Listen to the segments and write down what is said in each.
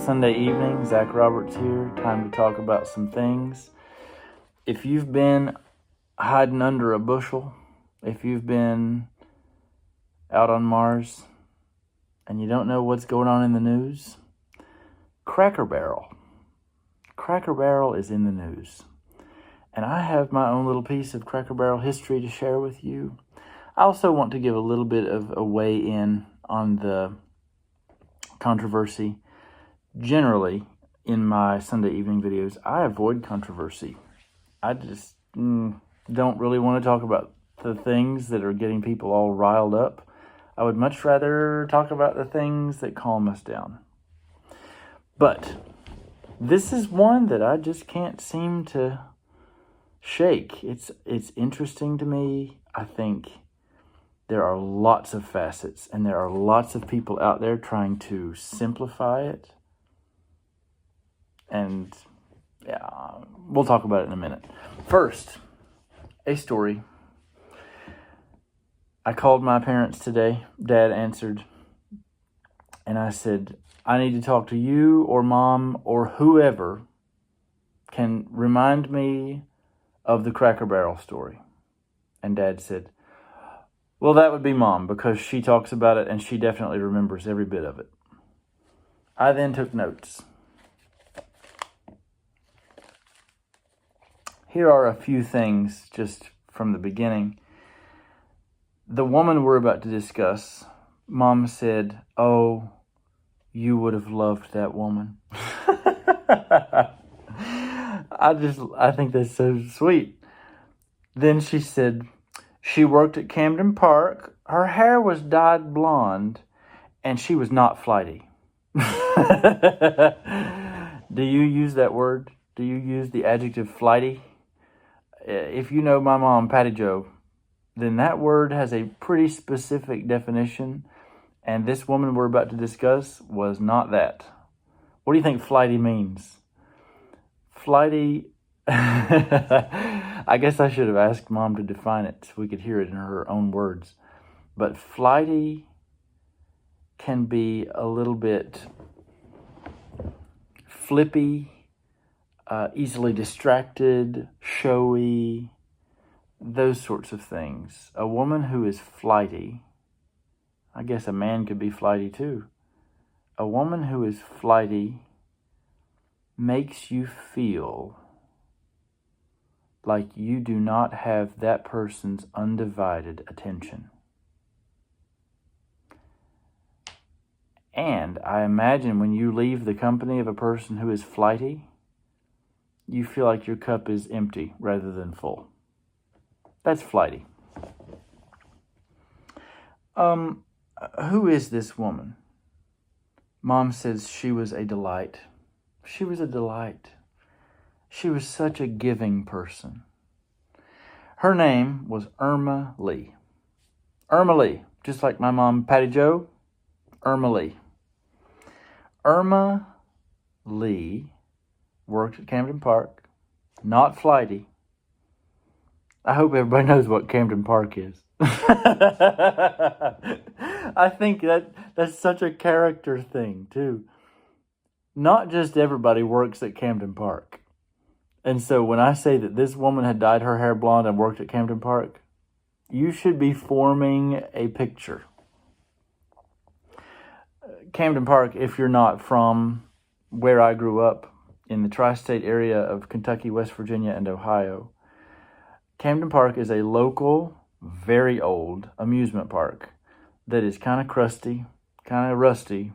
Sunday evening. Zach Roberts here. Time to talk about some things. If you've been hiding under a bushel, if you've been out on Mars and you don't know what's going on in the news, Cracker Barrel is in the news. And I have my own little piece of Cracker Barrel history to share with you. I also want to give a little bit of a weigh in on the controversy. Generally, in my Sunday evening videos, I avoid controversy. I just don't really want to talk about the things that are getting people all riled up. I would much rather talk about the things that calm us down. But this is one that I just can't seem to shake. It's interesting to me. I think there are lots of facets, and there are lots of people out there trying to simplify it. And yeah, we'll talk about it in a minute. First, a story. I called my parents today. Dad answered. And I said, I need to talk to you or Mom or whoever can remind me of the Cracker Barrel story. And Dad said, well, that would be Mom, because she talks about it and she definitely remembers every bit of it. I then took notes. Here are a few things just from the beginning. The woman we're about to discuss, Mom said, oh, you would have loved that woman. I think that's so sweet. Then she said, she worked at Camden Park. Her hair was dyed blonde, and she was not flighty. Do you use that word? Do you use the adjective flighty? If you know my mom, Patty Jo, then that word has a pretty specific definition, and this woman we're about to discuss was not that. What do you think flighty means? Flighty, I guess I should have asked Mom to define it so we could hear it in her own words. But flighty can be a little bit flippy, easily distracted, showy, those sorts of things. A woman who is flighty, I guess a man could be flighty too. A woman who is flighty makes you feel like you do not have that person's undivided attention. And I imagine when you leave the company of a person who is flighty, you feel like your cup is empty rather than full. That's flighty. Who is this woman? Mom says she was a delight. She was a delight. She was such a giving person. Her name was Irma Lee. Irma Lee, just like my mom, Patty Jo, Irma Lee. Irma Lee worked at Camden Park, not flighty. I hope everybody knows what Camden Park is. I think that's such a character thing, too. Not just everybody works at Camden Park. And so when I say that this woman had dyed her hair blonde and worked at Camden Park, you should be forming a picture. Camden Park, if you're not from where I grew up, in the tri-state area of Kentucky, West Virginia, and Ohio, Camden Park is a local, very old amusement park that is kind of crusty, kind of rusty,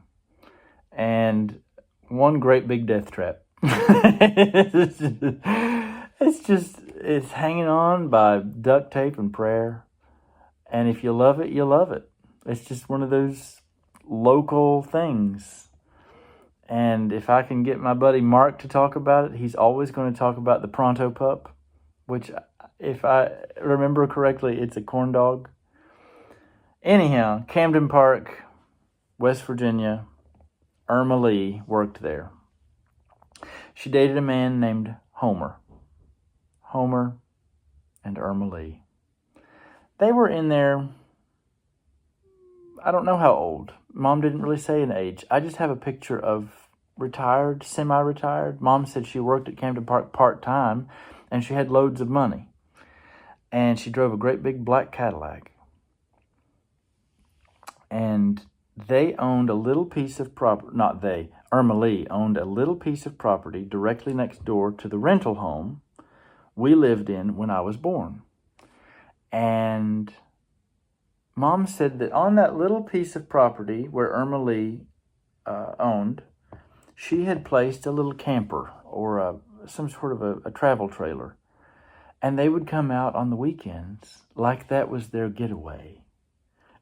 and one great big death trap. It's hanging on by duct tape and prayer. And if you love it, you love it. It's just one of those local things. And if I can get my buddy Mark to talk about it, he's always going to talk about the Pronto Pup, which, if I remember correctly, it's a corn dog. Anyhow, Camden Park, West Virginia, Irma Lee worked there. She dated a man named Homer. Homer and Irma Lee. They were in their, I don't know how old. Mom didn't really say an age. I just have a picture of retired, semi-retired. Mom said she worked at Camden Park part-time, and she had loads of money. And she drove a great big black Cadillac. And they owned a little piece of property, not they, Irma Lee owned a little piece of property directly next door to the rental home we lived in when I was born. And Mom said that on that little piece of property where Irma Lee owned, she had placed a little camper or some sort of a travel trailer. And they would come out on the weekends like that was their getaway.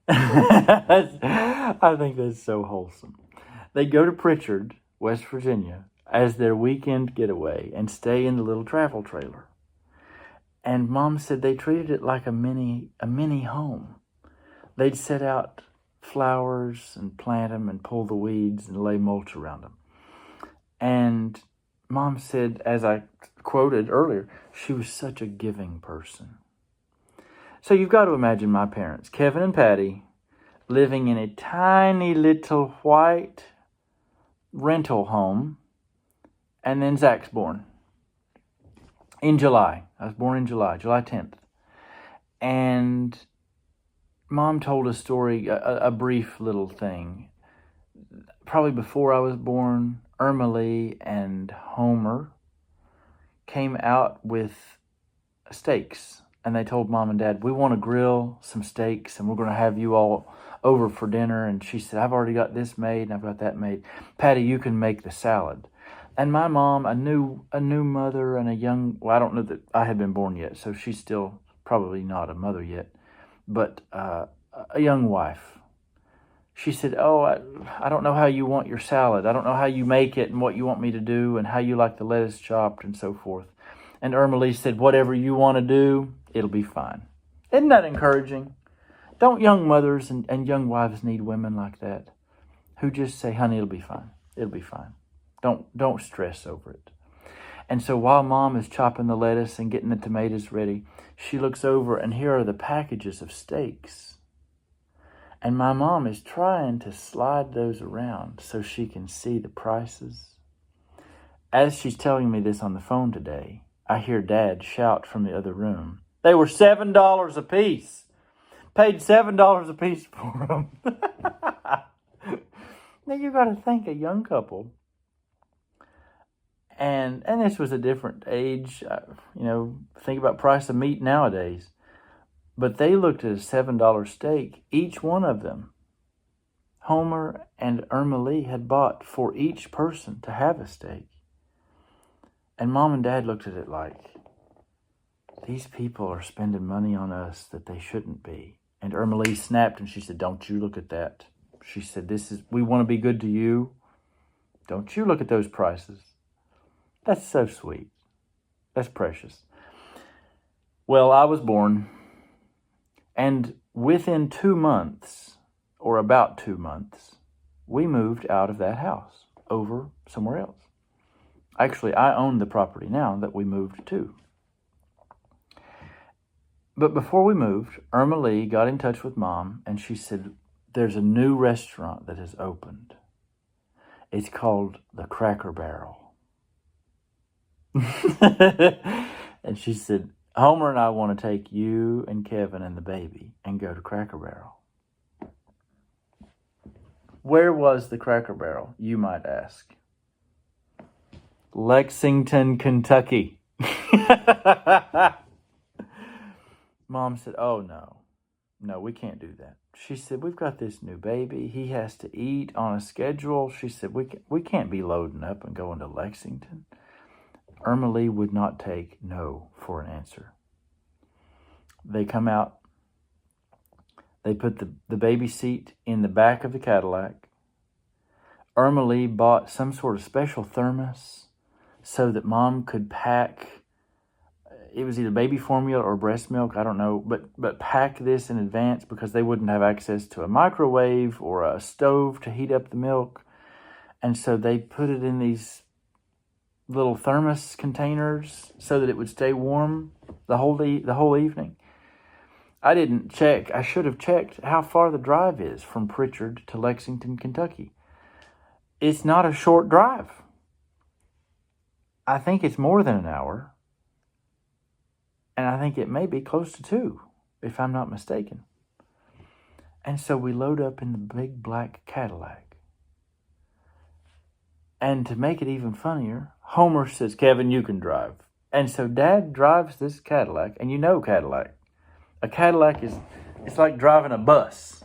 I think that's so wholesome. They'd go to Pritchard, West Virginia, as their weekend getaway and stay in the little travel trailer. And Mom said they treated it like a mini home. They'd set out flowers and plant them and pull the weeds and lay mulch around them. And Mom said, as I quoted earlier, she was such a giving person. So you've got to imagine my parents, Kevin and Patty, living in a tiny little white rental home. And then Zach's born in July. I was born in July 10th. And Mom told a story, a brief little thing. Probably before I was born, Irma Lee and Homer came out with steaks. And they told Mom and Dad, we want to grill some steaks and we're going to have you all over for dinner. And she said, I've already got this made and I've got that made. Patty, you can make the salad. And my mom, a new mother and I don't know that I had been born yet, so she's still probably not a mother yet, but a young wife. She said, I don't know how you want your salad. I don't know how you make it and what you want me to do and how you like the lettuce chopped and so forth. And Irma Lee said, whatever you want to do, it'll be fine. Isn't that encouraging? Don't young mothers and young wives need women like that who just say, honey, it'll be fine. It'll be fine. Don't stress over it. And so while Mom is chopping the lettuce and getting the tomatoes ready, she looks over and here are the packages of steaks. And my mom is trying to slide those around so she can see the prices. As she's telling me this on the phone today, I hear Dad shout from the other room, they were $7 a piece. Paid $7 a piece for them. Now you got to think a young couple. And this was a different age. Think about price of meat nowadays. But they looked at a $7 steak. Each one of them, Homer and Irma Lee, had bought for each person to have a steak. And Mom and Dad looked at it like, these people are spending money on us that they shouldn't be. And Irma Lee snapped and she said, don't you look at that. She said, we want to be good to you. Don't you look at those prices. That's so sweet. That's precious. Well, I was born, and within 2 months, or about 2 months, we moved out of that house over somewhere else. Actually, I own the property now that we moved to. But before we moved, Irma Lee got in touch with Mom, and she said, there's a new restaurant that has opened. It's called the Cracker Barrel. And she said, Homer and I want to take you and Kevin and the baby and go to Cracker Barrel. Where was the Cracker Barrel, you might ask? Lexington, Kentucky. Mom said, oh, no, we can't do that. She said, we've got this new baby. He has to eat on a schedule. She said, we can't be loading up and going to Lexington. Irma Lee would not take no for an answer. They come out. They put the baby seat in the back of the Cadillac. Irma Lee bought some sort of special thermos so that Mom could pack. It was either baby formula or breast milk, I don't know, but pack this in advance because they wouldn't have access to a microwave or a stove to heat up the milk. And so they put it in these little thermos containers so that it would stay warm the whole evening. I didn't check. I should have checked how far the drive is from Pritchard to Lexington, Kentucky. It's not a short drive. I think it's more than an hour. And I think it may be close to 2, if I'm not mistaken. And so we load up in the big black Cadillac. And to make it even funnier, Homer says, Kevin, you can drive. And so Dad drives this Cadillac, and you know Cadillac. A Cadillac it's like driving a bus.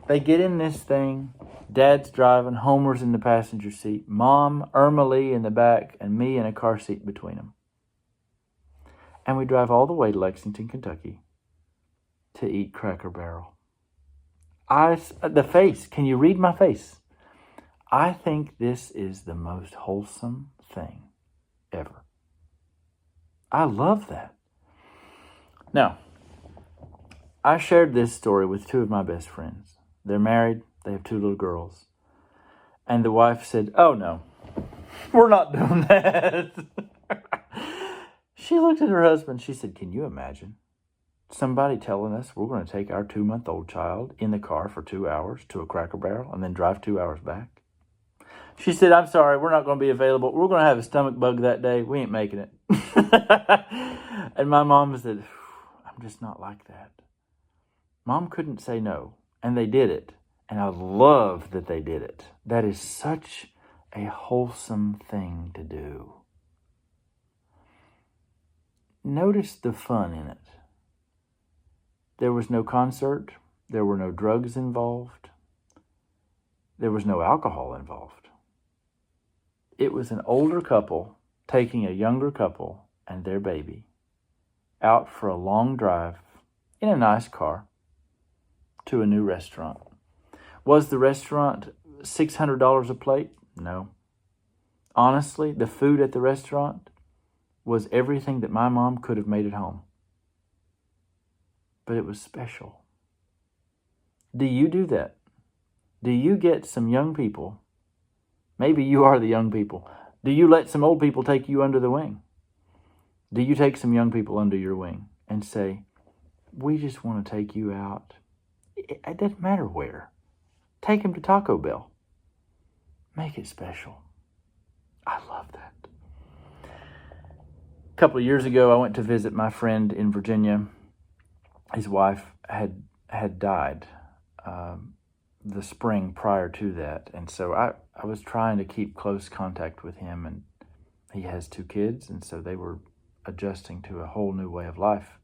They get in this thing, Dad's driving, Homer's in the passenger seat, Mom, Irma Lee in the back, and me in a car seat between them. And we drive all the way to Lexington, Kentucky to eat Cracker Barrel. The face, can you read my face? I think this is the most wholesome thing ever. I love that. Now, I shared this story with 2 of my best friends. They're married. They have 2 little girls. And the wife said, oh, no, we're not doing that. She looked at her husband. She said, can you imagine somebody telling us we're going to take our 2-month-old child in the car for 2 hours to a Cracker Barrel and then drive 2 hours back? She said, I'm sorry, we're not going to be available. We're going to have a stomach bug that day. We ain't making it. And my mom said, I'm just not like that. Mom couldn't say no, and they did it. And I love that they did it. That is such a wholesome thing to do. Notice the fun in it. There was no concert. There were no drugs involved. There was no alcohol involved. It was an older couple taking a younger couple and their baby out for a long drive in a nice car to a new restaurant. Was the restaurant $600 a plate? No. Honestly, the food at the restaurant was everything that my mom could have made at home. But it was special. Do you do that? Do you get some young people? Maybe you are the young people. Do you let some old people take you under the wing? Do you take some young people under your wing and say, we just want to take you out? It doesn't matter where. Take them to Taco Bell. Make it special. I love that. A couple of years ago, I went to visit my friend in Virginia. His wife had died the spring prior to that. And so I was trying to keep close contact with him. And he has 2 kids. And so they were adjusting to a whole new way of life.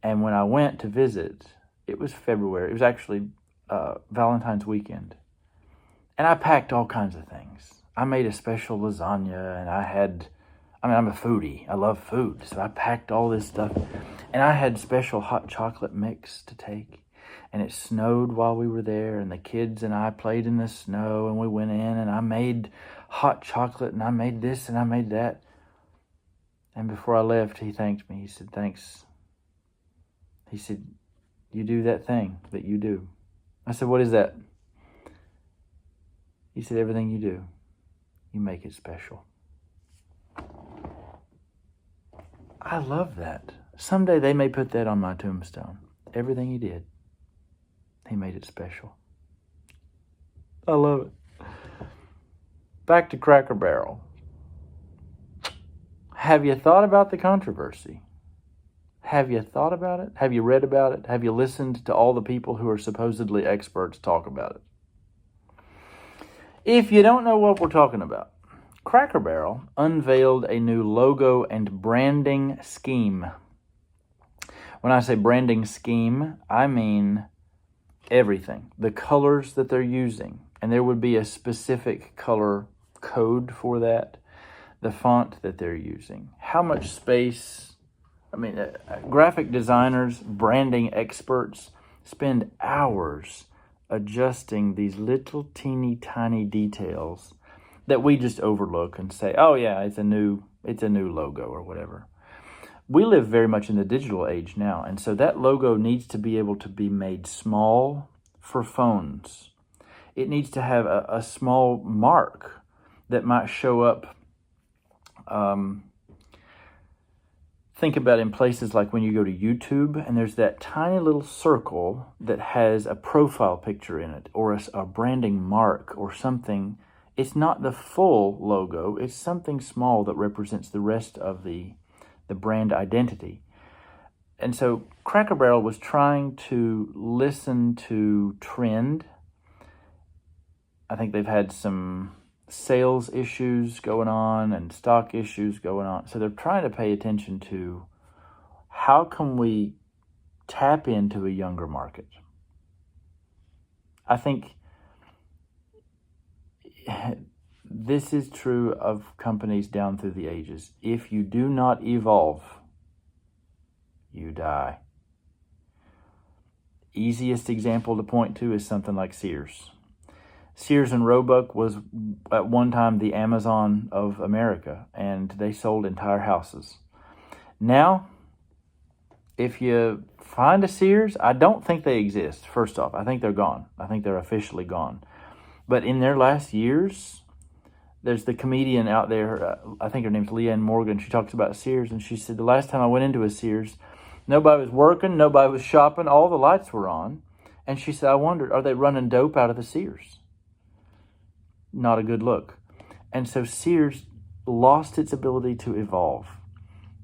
And when I went to visit, it was February. It was actually Valentine's weekend. And I packed all kinds of things. I made a special lasagna, and I'm a foodie. I love food. So I packed all this stuff. And I had special hot chocolate mix to take. And it snowed while we were there. And the kids and I played in the snow. And we went in, and I made hot chocolate. And I made this, and I made that. And before I left, he thanked me. He said, thanks. He said, you do that thing that you do. I said, what is that? He said, everything you do, you make it special. I love that. Someday they may put that on my tombstone. Everything he did, he made it special. I love it. Back to Cracker Barrel. Have you thought about the controversy? Have you thought about it? Have you read about it? Have you listened to all the people who are supposedly experts talk about it? If you don't know what we're talking about, Cracker Barrel unveiled a new logo and branding scheme. When I say branding scheme, I mean everything. The colors that they're using, and there would be a specific color code for that. The font that they're using. How much space... graphic designers, branding experts spend hours adjusting these little teeny tiny details that we just overlook and say, oh yeah, it's a new logo or whatever. We live very much in the digital age now, and so that logo needs to be able to be made small for phones. It needs to have a small mark that might show up think about in places like when you go to YouTube and there's that tiny little circle that has a profile picture in it or a branding mark or something. It's not the full logo. It's something small that represents the rest of the brand identity. And so Cracker Barrel was trying to listen to trend. I think they've had some sales issues going on and stock issues going on. So they're trying to pay attention to how can we tap into a younger market. I think this is true of companies down through the ages. If you do not evolve, you die. Easiest example to point to is something like Sears. Sears and Roebuck was at one time the Amazon of America, and they sold entire houses. Now, if you find a Sears, I don't think they exist, first off. I think they're gone. I think they're officially gone. But in their last years, there's the comedian out there, I think her name's Leanne Morgan. She talks about Sears, and she said, the last time I went into a Sears, nobody was working, nobody was shopping, all the lights were on. And she said, I wondered, are they running dope out of the Sears? Not a good look. And so Sears lost its ability to evolve.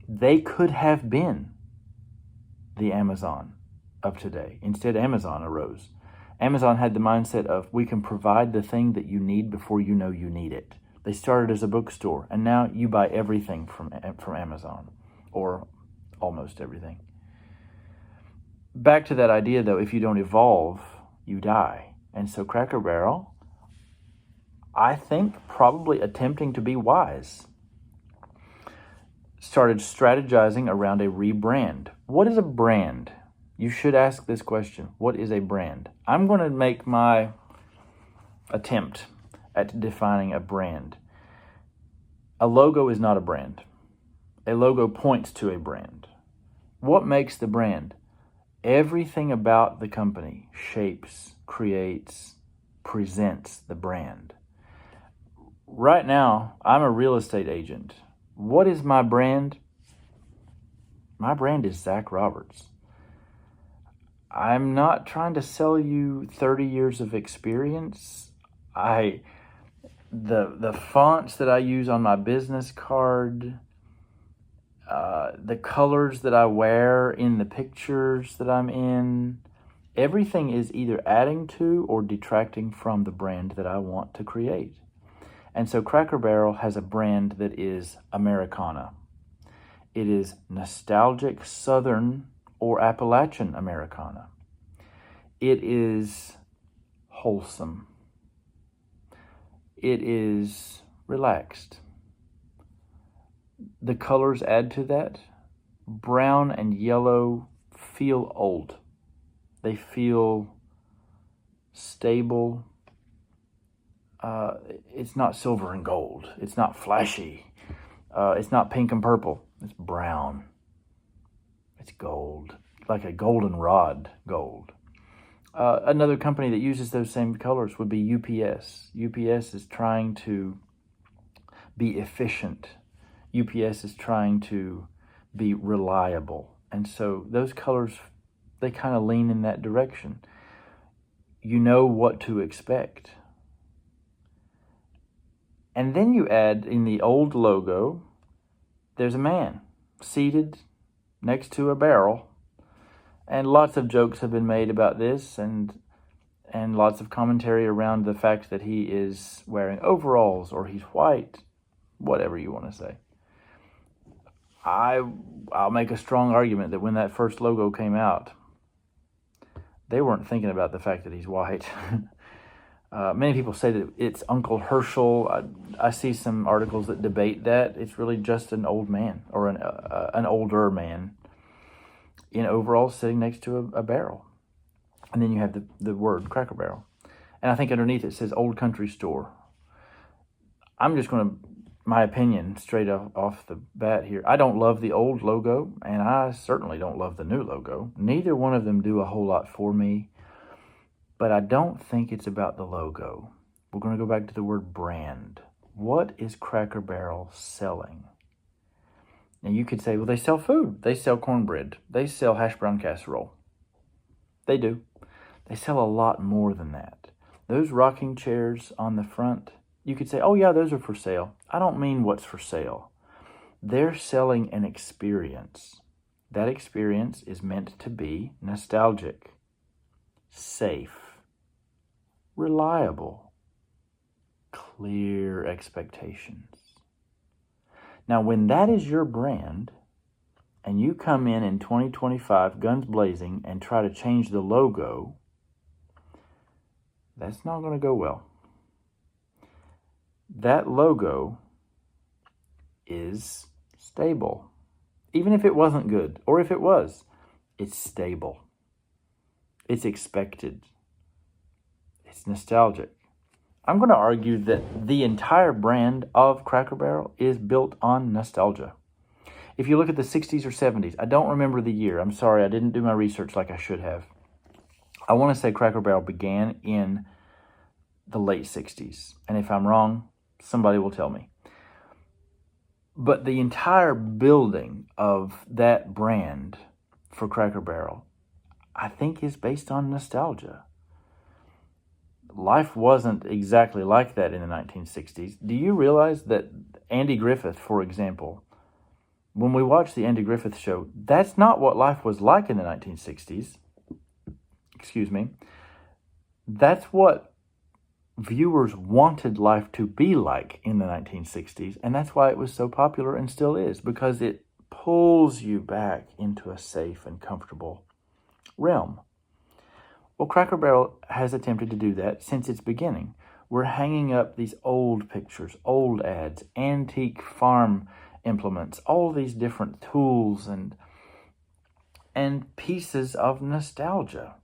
They could have been the Amazon of today. Instead, Amazon arose. Amazon had the mindset of, we can provide the thing that you need before you know you need it. They started as a bookstore, and now you buy everything from Amazon, or almost everything. Back to that idea, though, if you don't evolve, you die. And so Cracker Barrel, I think probably attempting to be wise, started strategizing around a rebrand. What is a brand? You should ask this question. What is a brand? I'm going to make my attempt at defining a brand. A logo is not a brand. A logo points to a brand. What makes the brand? Everything about the company shapes, creates, presents the brand. Right now, I'm a real estate agent. What is my brand? My brand is Zach Roberts. I'm not trying to sell you 30 years of experience. The fonts that I use on my business card, the colors that I wear in the pictures that I'm in, everything is either adding to or detracting from the brand that I want to create. And so Cracker Barrel has a brand that is Americana. It is nostalgic Southern or Appalachian Americana. It is wholesome. It is relaxed. The colors add to that. Brown and yellow feel old. They feel stable. It's not silver and gold. It's not flashy. It's not pink and purple. It's brown. It's gold, like a goldenrod gold. Another company that uses those same colors would be UPS. UPS is trying to be efficient. UPS is trying to be reliable. And so those colors, they kind of lean in that direction. You know what to expect. And then you add in the old logo, there's a man seated next to a barrel. And lots of jokes have been made about this and lots of commentary around the fact that he is wearing overalls or he's white, whatever you want to say. I'll make a strong argument that when that first logo came out, they weren't thinking about the fact that he's white. Many people say that it's Uncle Herschel. I see some articles that debate that. It's really just an old man or an older man in overalls sitting next to a barrel. And then you have the word Cracker Barrel. And I think underneath it says Old Country Store. I'm just going to, my opinion, straight off the bat here. I don't love the old logo, and I certainly don't love the new logo. Neither one of them do a whole lot for me. But I don't think it's about the logo. We're going to go back to the word brand. What is Cracker Barrel selling? Now you could say, well, they sell food. They sell cornbread. They sell hash brown casserole. They do. They sell a lot more than that. Those rocking chairs on the front, you could say, oh yeah, those are for sale. I don't mean what's for sale. They're selling an experience. That experience is meant to be nostalgic, safe, reliable, clear expectations. Now, when that is your brand, and you come in 2025, guns blazing, and try to change the logo, that's not going to go well. That logo is stable. Even if it wasn't good, or if it was, it's stable. It's expected. It's nostalgic. I'm going to argue that the entire brand of Cracker Barrel is built on nostalgia. If you look at the 60s or 70s, I don't remember the year. I'm sorry, I didn't do my research like I should have. I want to say Cracker Barrel began in the late 60s. And if I'm wrong, somebody will tell me. But the entire building of that brand for Cracker Barrel, I think, is based on nostalgia. Life wasn't exactly like that in the 1960s. Do you realize that Andy Griffith, for example, when we watch the Andy Griffith Show, that's not what life was like in the 1960s. Excuse me. That's what viewers wanted life to be like in the 1960s, and that's why it was so popular and still is, because it pulls you back into a safe and comfortable realm. Well, Cracker Barrel has attempted to do that since its beginning. We're hanging up these old pictures, old ads, antique farm implements, all these different tools and pieces of nostalgia.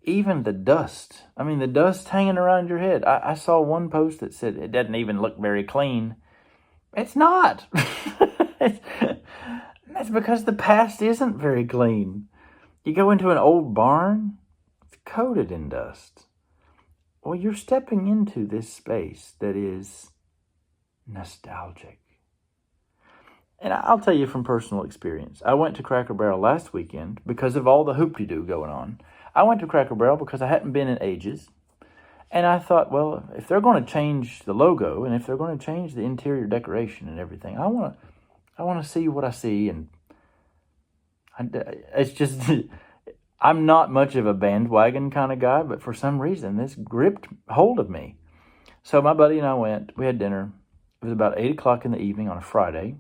Even the dust. I mean, the dust hanging around your head. I saw one post that said it doesn't even look very clean. It's not. That's because the past isn't very clean. You go into an old barn, it's coated in dust. Well, you're stepping into this space that is nostalgic. And I'll tell you from personal experience. I went to Cracker Barrel last weekend because of all the hoop-de-doo going on. I went to Cracker Barrel because I hadn't been in ages. And I thought, well, if they're going to change the logo and if they're going to change the interior decoration and everything, I want to see what I see. And it's just, I'm not much of a bandwagon kind of guy, but for some reason this gripped hold of me. So my buddy and I went, we had dinner. It was about 8 o'clock in the evening on a Friday.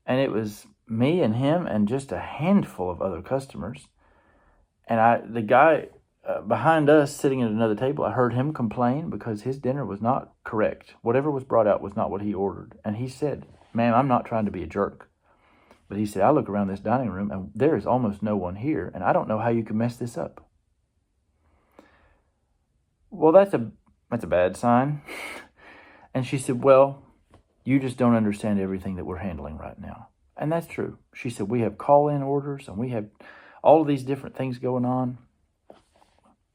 And it was me and him and just a handful of other customers. And the guy behind us sitting at another table, I heard him complain because his dinner was not correct. Whatever was brought out was not what he ordered. And he said, ma'am, I'm not trying to be a jerk. But he said, I look around this dining room and there is almost no one here. And I don't know how you can mess this up. Well, that's a bad sign. And she said, well, you just don't understand everything that we're handling right now. And that's true. She said, we have call-in orders and we have all of these different things going on.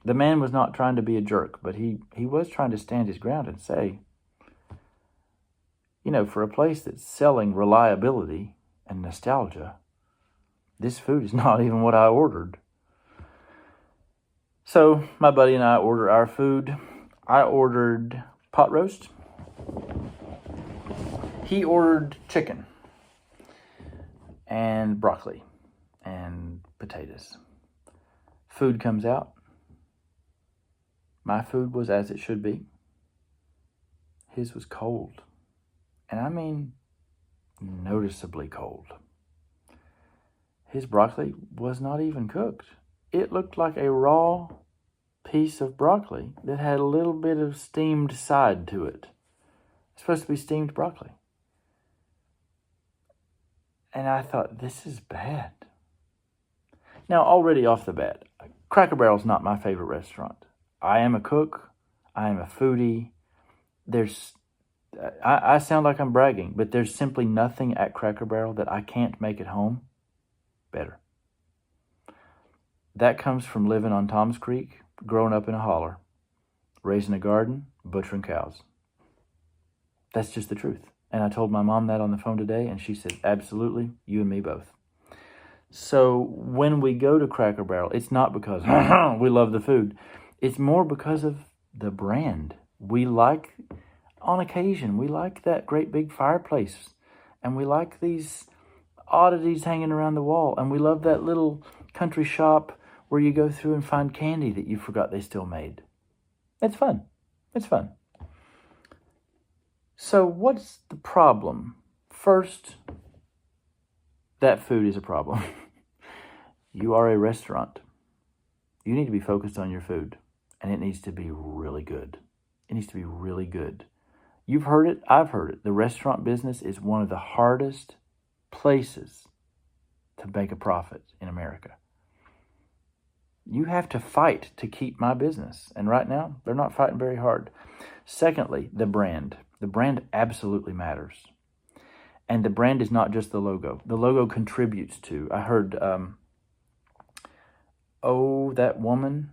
The man was not trying to be a jerk, but he was trying to stand his ground and say, you know, for a place that's selling reliability and nostalgia, this food is not even what I ordered. So my buddy and I ordered our food. I ordered pot roast. He ordered chicken and broccoli and potatoes. Food comes out. My food was as it should be. His was cold. And I mean noticeably cold. His broccoli was not even cooked. It looked like a raw piece of broccoli that had a little bit of steamed side to it. It's supposed to be steamed broccoli. And I thought, this is bad. Now, already off the bat, Cracker Barrel's not my favorite restaurant. I am a cook. I am a foodie. I sound like I'm bragging, but there's simply nothing at Cracker Barrel that I can't make at home better. That comes from living on Tom's Creek, growing up in a holler, raising a garden, butchering cows. That's just the truth. And I told my mom that on the phone today, and she said, absolutely, you and me both. So when we go to Cracker Barrel, it's not because we love the food. It's more because of the brand. We like, on occasion, we like that great big fireplace. And we like these oddities hanging around the wall. And we love that little country shop where you go through and find candy that you forgot they still made. It's fun. It's fun. So what's the problem? First, that food is a problem. You are a restaurant. You need to be focused on your food, and it needs to be really good. It needs to be really good. You've heard it. I've heard it. The restaurant business is one of the hardest places to make a profit in America. You have to fight to keep my business, and right now, they're not fighting very hard. Secondly, the brand. The brand absolutely matters. And the brand is not just the logo. The logo contributes to. I heard, that woman,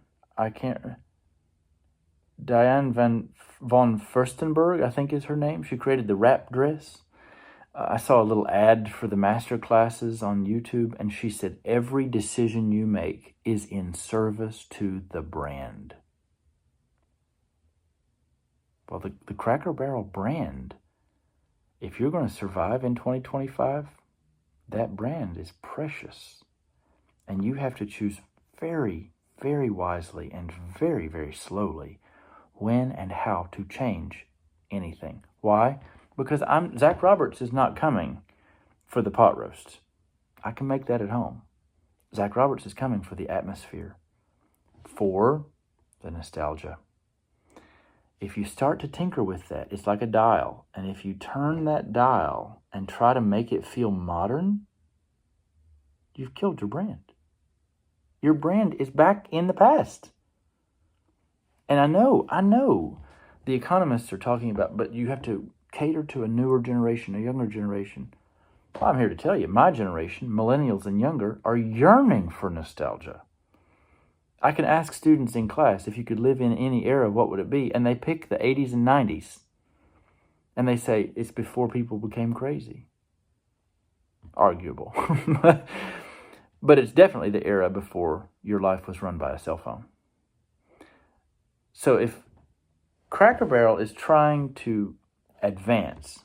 Diane von Furstenberg, I think is her name. She created the wrap dress. I saw a little ad for the master classes on YouTube, and she said, every decision you make is in service to the brand. Well, the Cracker Barrel brand, if you're going to survive in 2025, that brand is precious. And you have to choose very, very wisely and very, very slowly when and how to change anything. Why? Because Zach Roberts is not coming for the pot roast. I can make that at home. Zach Roberts is coming for the atmosphere, for the nostalgia. If you start to tinker with that, it's like a dial. And if you turn that dial and try to make it feel modern, you've killed your brand. Your brand is back in the past. And I know the economists are talking about, but you have to cater to a newer generation, a younger generation. Well, I'm here to tell you, my generation, millennials and younger, are yearning for nostalgia. I can ask students in class, if you could live in any era, what would it be? And they pick the 80s and 90s. And they say, it's before people became crazy. Arguable. But it's definitely the era before your life was run by a cell phone. So if Cracker Barrel is trying to advance,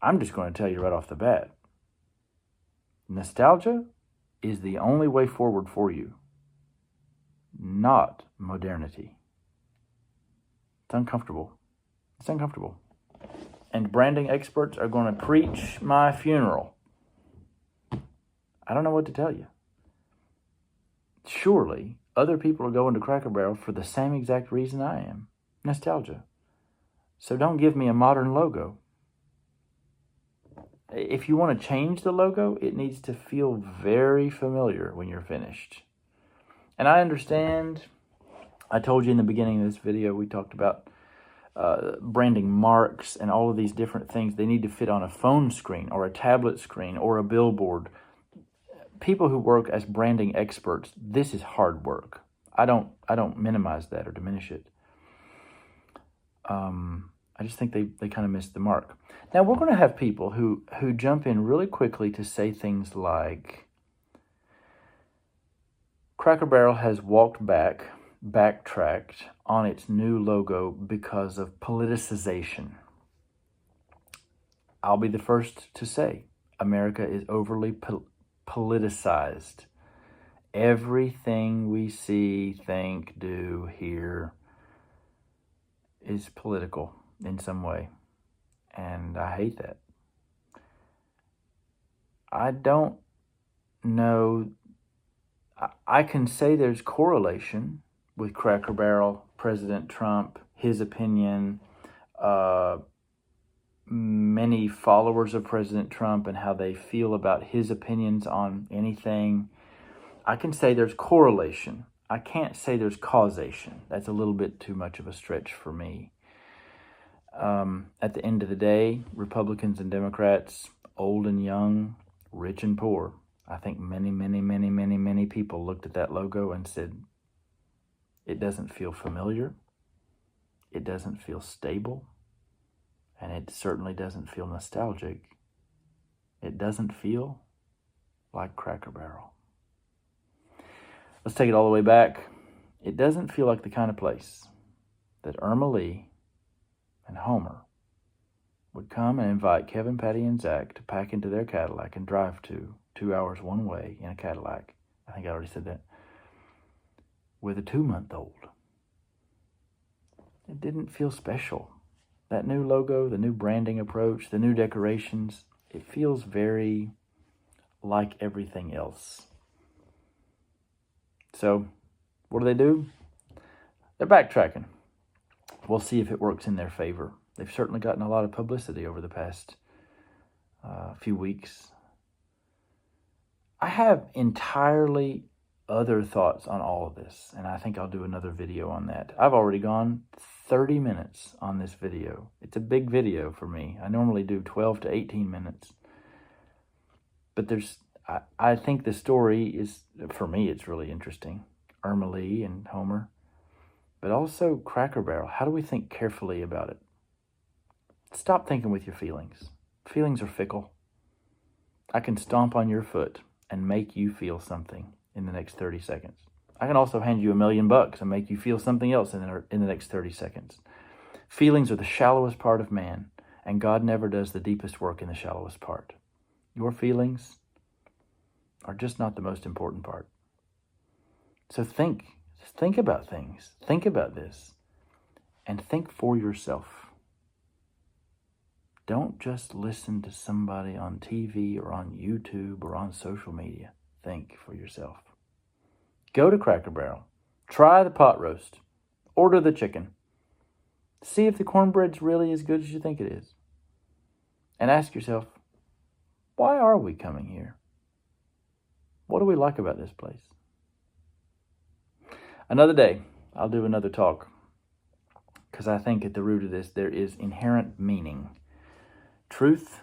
I'm just going to tell you right off the bat, nostalgia is the only way forward for you, not modernity. It's uncomfortable. It's uncomfortable. And branding experts are going to preach my funeral. I don't know what to tell you. Surely, other people are going to Cracker Barrel for the same exact reason I am. Nostalgia. So don't give me a modern logo. If you want to change the logo, it needs to feel very familiar when you're finished. And I understand, I told you in the beginning of this video, we talked about branding marks and all of these different things. They need to fit on a phone screen or a tablet screen or a billboard. People who work as branding experts, this is hard work. I don't minimize that or diminish it. I just think they kind of missed the mark. Now, we're going to have people who jump in really quickly to say things like, Cracker Barrel has backtracked on its new logo because of politicization. I'll be the first to say, America is overly politicized. Everything we see, think, do, hear is political in some way. And I hate that. I don't know. I can say there's correlation with Cracker Barrel, President Trump, his opinion, many followers of President Trump and how they feel about his opinions on anything. I can say there's correlation. I can't say there's causation. That's a little bit too much of a stretch for me. At the end of the day, Republicans and Democrats, old and young, rich and poor, I think many people looked at that logo and said, it doesn't feel familiar. It doesn't feel stable. And it certainly doesn't feel nostalgic. It doesn't feel like Cracker Barrel. Let's take it all the way back. It doesn't feel like the kind of place that Irma Lee and Homer would come and invite Kevin, Patty, and Zach to pack into their Cadillac and drive to 2 hours one way in a Cadillac. I think I already said that. With a 2-month-old. It didn't feel special. That new logo, the new branding approach, the new decorations, it feels very like everything else. So, what do? They're backtracking. We'll see if it works in their favor. They've certainly gotten a lot of publicity over the past few weeks. I have entirely other thoughts on all of this, and I think I'll do another video on that. I've already gone 30 minutes on this video. It's a big video for me. I normally do 12 to 18 minutes. But I think the story is, for me, it's really interesting. Irma Lee and Homer. But also Cracker Barrel. How do we think carefully about it? Stop thinking with your feelings. Feelings are fickle. I can stomp on your foot and make you feel something in the next 30 seconds. I can also hand you $1 million and make you feel something else in the next 30 seconds. Feelings are the shallowest part of man, and God never does the deepest work in the shallowest part. Your feelings are just not the most important part. So think about things. Think about this. And think for yourself. Don't just listen to somebody on TV or on YouTube or on social media. Think for yourself. Go to Cracker Barrel. Try the pot roast. Order the chicken. See if the cornbread's really as good as you think it is. And ask yourself, why are we coming here? What do we like about this place? Another day, I'll do another talk. Because I think at the root of this, there is inherent meaning. Truth,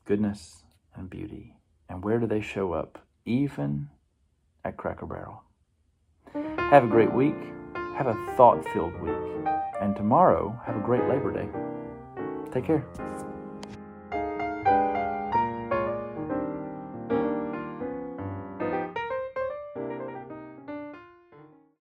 goodness, and beauty. And where do they show up? Even at Cracker Barrel. Have a great week. Have a thought-filled week. And tomorrow, have a great Labor Day. Take care.